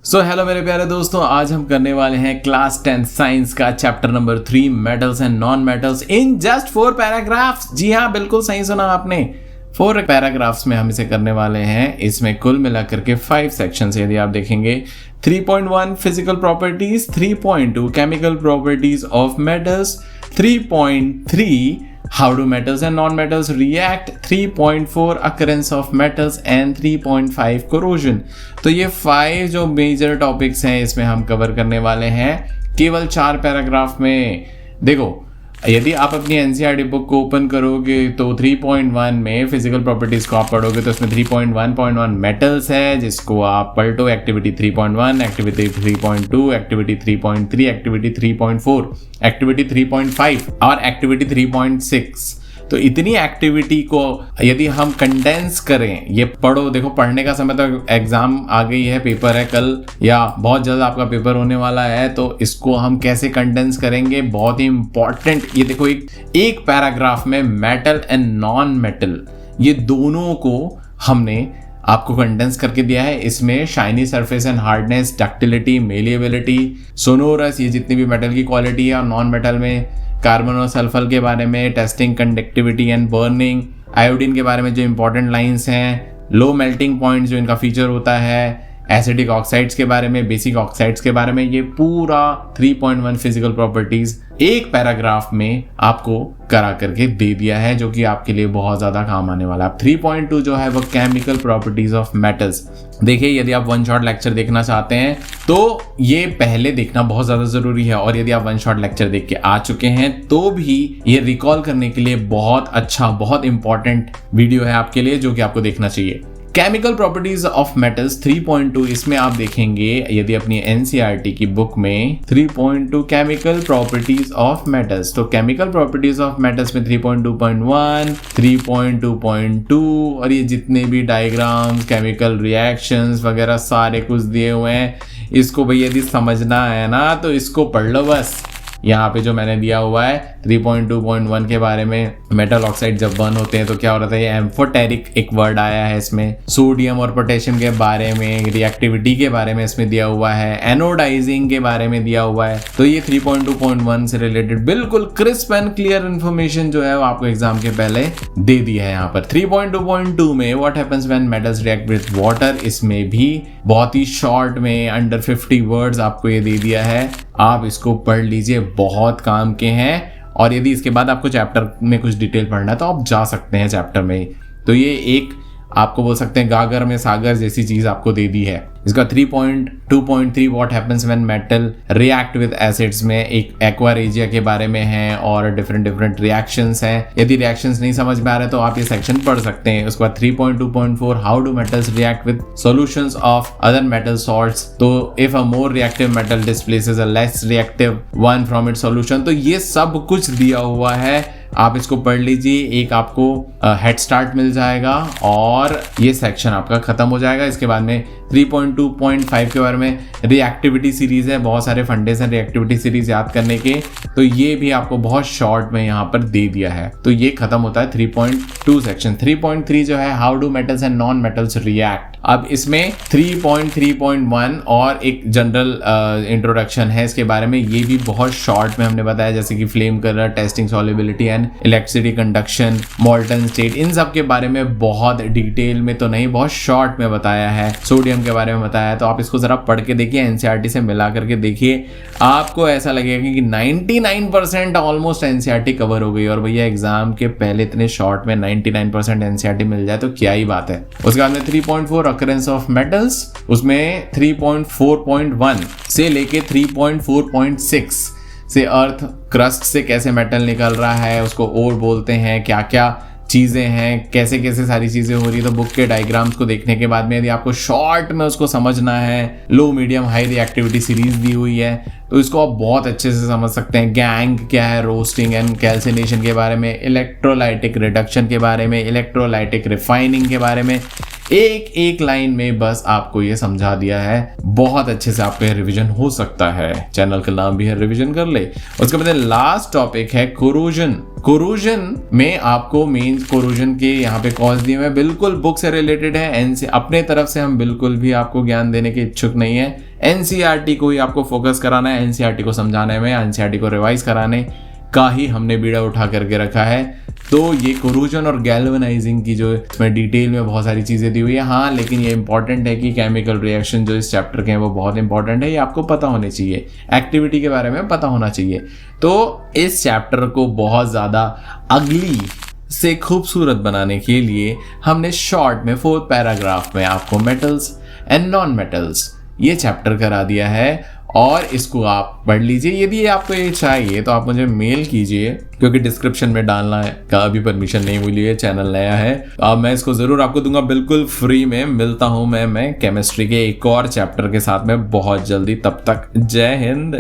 So hello मेरे प्यारे दोस्तों, आज हम करने वाले हैं क्लास 10 साइंस का chapter number 3 metals and non metals in just 4 paragraphs. जी हाँ, बिल्कुल सही सुना आपने। 4 पैराग्राफ्स में हम इसे करने वाले हैं। इसमें कुल मिलाकर के 5 सेक्शंस यदि आप देखेंगे। 3.1 physical properties, 3.2 chemical properties of metals, 3.3 how do metals and non-metals react, 3.4 occurrence of metals and 3.5 corrosion। तो ये 5 जो मेजर टॉपिक्स हैं इसमें हम कवर करने वाले हैं केवल 4 पैराग्राफ में। देखो, यदि आप अपनी एनसीईआरटी बुक को ओपन करोगे तो 3.1 में फिजिकल प्रॉपर्टीज को आप पढ़ोगे तो उसमें 3.1.1 मेटल्स है, जिसको आप पलटो activity 3.1, activity 3.2, activity 3.3, activity 3.4, activity 3.5 और एक्टिविटी 3.6। तो इतनी एक्टिविटी को यदि हम कंडेंस करें, ये पढ़ो। देखो, पढ़ने का समय तो एग्जाम आ गई है, पेपर है कल या बहुत जल्द आपका पेपर होने वाला है, तो इसको हम कैसे कंडेंस करेंगे, बहुत ही इंपॉर्टेंट। ये देखो, एक पैराग्राफ में मेटल एंड नॉन मेटल ये दोनों को हमने आपको कंडेंस करके दिया है। इसमें shiny surface and hardness, ductility, malleability, sonorous, ये जितनी भी मेटल की क्वालिटी है, और नॉन मेटल में कार्बन और सल्फर के बारे में, testing, conductivity and burning, iodine के बारे में जो इंपॉर्टेंट लाइंस हैं, लो मेल्टिंग पॉइंट जो इनका फीचर होता है, एसिडिक ऑक्साइड्स के बारे में, बेसिक ऑक्साइड्स के बारे में, ये पूरा 3.1 फिजिकल प्रॉपर्टीज एक पैराग्राफ में आपको करा करके दे दिया है, जो कि आपके लिए बहुत ज्यादा काम आने वाला है। 3.2 जो है वो केमिकल प्रॉपर्टीज ऑफ मेटल्स। देखिए, यदि आप वन शॉट लेक्चर देखना चाहते हैं तो ये पहले देखना बहुत ज्यादा जरूरी है, और यदि आप वन शॉट लेक्चर देख के आ चुके हैं तो भी ये रिकॉल करने के लिए बहुत अच्छा, बहुत इंपॉर्टेंट वीडियो है आपके लिए, जो कि आपको देखना चाहिए। केमिकल प्रॉपर्टीज ऑफ मेटल्स 3.2, इसमें आप देखेंगे यदि अपनी एनसीईआरटी की बुक में 3.2 केमिकल प्रॉपर्टीज ऑफ मेटल्स, तो केमिकल प्रॉपर्टीज ऑफ मेटल्स में 3.2.1, 3.2.2 और ये जितने भी डायग्राम्स, केमिकल रिएक्शंस वगैरह सारे कुछ दिए हुए हैं। इसको भाई यदि समझना है ना तो इसको पढ़ लो बस। यहाँ पे जो मैंने दिया हुआ है 3.2.1 के बारे में, मेटल ऑक्साइड जब बर्न होते हैं तो क्या हो रहा था, ये एम्फोटेरिक एक वर्ड आया है इसमें, सोडियम और पोटेशियम के बारे में, रिएक्टिविटी के बारे में इसमें दिया हुआ है, एनोडाइजिंग के बारे में दिया हुआ है। तो ये 3.2.1 से रिलेटेड बिल्कुल क्रिस्प एंड क्लियर इन्फॉर्मेशन जो है वो आपको एग्जाम के पहले दे दी है यहाँ पर। 3.2.2 में what happens when metals react with water, इसमें भी बहुत ही शॉर्ट में अंडर 50 वर्ड्स आपको ये दे दिया है। आप इसको पढ़ लीजिए, बहुत काम के हैं। और यदि इसके बाद आपको चैप्टर में कुछ डिटेल पढ़ना है तो आप जा सकते हैं चैप्टर में। तो ये एक आपको बोल सकते हैं गागर में सागर जैसी चीज आपको दे दी है। इसका 3.2.3 what happens when metal react with acids में एक एक्वारेजिया के बारे में है, और डिफरेंट रिएक्शंस हैं। यदि रिएक्शंस नहीं समझ में आ रहे तो आप ये सेक्शन पढ़ सकते हैं। उसके बाद 3.2.4 how do metals react with solutions of other metal salts, तो if a more reactive metal displaces a less reactive one from its solution. तो ये सब कुछ दिया हुआ है, आप इसको पढ़ लीजिए, एक आपको हेड स्टार्ट मिल जाएगा और ये सेक्शन आपका खत्म हो जाएगा। इसके बाद में 3.2.5 के बारे में रिएक्टिविटी सीरीज है, बहुत सारे फंडेस हैं रिएक्टिविटी सीरीज याद करने के, तो ये भी आपको बहुत शॉर्ट में यहाँ पर दे दिया है। तो ये खत्म होता है 3.2 सेक्शन। 3.3 जो है how do metals and non metals react. अब इसमें 3.3.1 और एक जनरल इंट्रोडक्शन है इसके बारे में, ये भी बहुत शॉर्ट में हमने बताया, जैसे कि flame colour, testing solubility and electricity conduction, molten state, इन सब के बारे में बहुत डिटेल में तो नहीं, बहुत शॉर्ट में बताया है। सोडियम के बारे में बताया है, तो आप इसको जरा पढ़ के देखिए, एनसीईआरटी से मिला करके देखिए, आपको ऐसा लगेगा कि 99% ऑलमोस्ट एनसीईआरटी कवर हो गई। और भैया एग्जाम के पहले इतने शॉर्ट में 99% एनसीईआरटी मिल जाए तो क्या ही बात है। उसके बाद में 3.4 occurrence of metals, उसमें 3.4.1 से लेके 3.4.6 से अर्थ क्रस्ट से कैसे मेटल निकल रहा है, उसको ओर बोलते हैं, क्या क्या चीजें हैं, कैसे कैसे सारी चीजें हो रही है। तो बुक के डायग्राम्स को देखने के बाद में यदि आपको शॉर्ट में उसको समझना है, लो मीडियम हाई रिएक्टिविटी सीरीज दी हुई है, तो इसको आप बहुत अच्छे से समझ सकते हैं। गैंग क्या है, रोस्टिंग एंड कैल्सिनेशन के बारे में, इलेक्ट्रोलाइटिक रिडक्शन के बारे में, इलेक्ट्रोलाइटिक रिफाइनिंग के बारे में, एक एक लाइन में बस आपको ये समझा दिया है। बहुत अच्छे से आपका रिवीजन हो सकता है। चैनल का नाम भी है रिवीजन कर ले। उसके बाद लास्ट टॉपिक है कोरोजन। कोरोजन में आपको मेन कोरोजन के यहाँ पे कॉज दिए हुए बिल्कुल बुक से रिलेटेड है। अपने तरफ से हम बिल्कुल भी आपको ज्ञान देने के इच्छुक नहीं है। एनसीईआरटी को ही आपको फोकस कराना है, एनसीईआरटी को समझाने में, एनसीईआरटी को रिवाइज कराने का ही हमने बीड़ा उठा करके रखा है। तो ये कोरोजन और गैल्वेनाइजिंग की जो इसमें डिटेल में बहुत सारी चीज़ें दी हुई है। हाँ, लेकिन ये इंपॉर्टेंट है कि केमिकल रिएक्शन जो इस चैप्टर के हैं वो बहुत इंपॉर्टेंट है, ये आपको पता होने चाहिए, एक्टिविटी के बारे में पता होना चाहिए। तो इस चैप्टर को बहुत ज़्यादा अगली से खूबसूरत बनाने के लिए हमने शॉर्ट में 4th पैराग्राफ में आपको मेटल्स एंड नॉन मेटल्स ये चैप्टर करा दिया है, और इसको आप पढ़ लीजिए। यदि आपको ये चाहिए तो आप मुझे मेल कीजिए, क्योंकि डिस्क्रिप्शन में डालना का अभी परमिशन नहीं मिली है, चैनल नया है। अब मैं इसको ज़रूर आपको दूंगा बिल्कुल फ्री में। मिलता हूँ मैं केमिस्ट्री के एक और चैप्टर के साथ में बहुत जल्दी। तब तक जय हिंद।